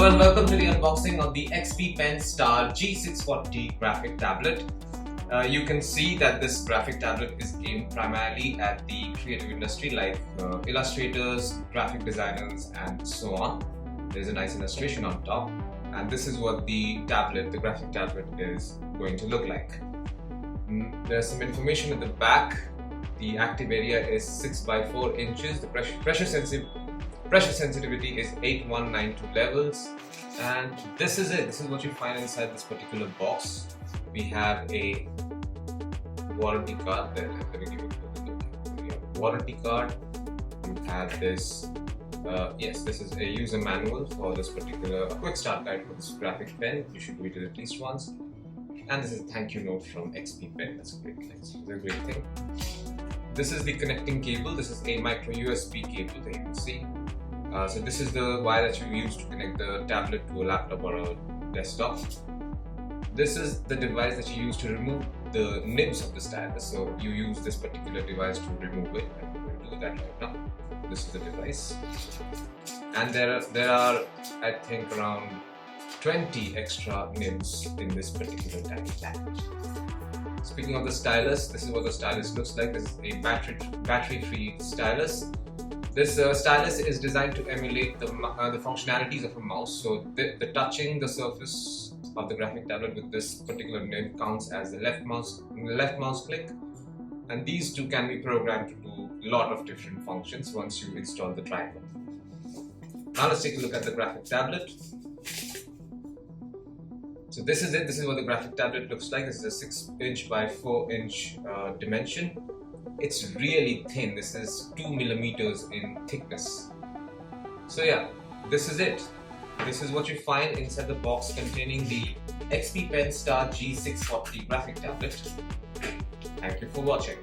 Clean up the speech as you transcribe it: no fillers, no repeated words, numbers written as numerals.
Hello and welcome to the unboxing of the XP Pen Star G640 graphic tablet. You can see that this graphic tablet is aimed primarily at the creative industry like illustrators, graphic designers and so on. There's a nice illustration on top, and this is what the graphic tablet is going to look like. There's some information at the back. The active area is 6 by 4 inches. The pressure sensitivity is 8192 levels, and this is it. This is what you find inside this particular box. We have a warranty card. Let me give it a look. We have a warranty card. You have this. Yes, this is a user manual for this particular quick start guide for this graphic pen. You should read it at least once. And this is a thank you note from XP Pen. That's great. It's a great thing. This is the connecting cable. This is a micro USB cable that you can see. So this is the wire that you use to connect the tablet to a laptop or a desktop. This is the device that you use to remove the nibs of the stylus. So you use this particular device to remove it, and we're going to do that right now. This is the device, and there are I think around 20 extra nibs in this particular tiny tablet. Speaking of the stylus, this is what the stylus looks like. This is a battery-free stylus. This stylus is designed to emulate the functionalities of a mouse. So the touching the surface of the graphic tablet with this particular nib counts as the left mouse click, and these two can be programmed to do a lot of different functions once you install the driver. Now let's take a look at the graphic tablet. So this is it. This is what the graphic tablet looks like. This is a 6 inch by 4 inch dimension. It's really thin. This is 2 millimeters in thickness. So yeah, this is it. This is what you find inside the box containing the XP Pen Star G640 graphic tablet. Thank you for watching.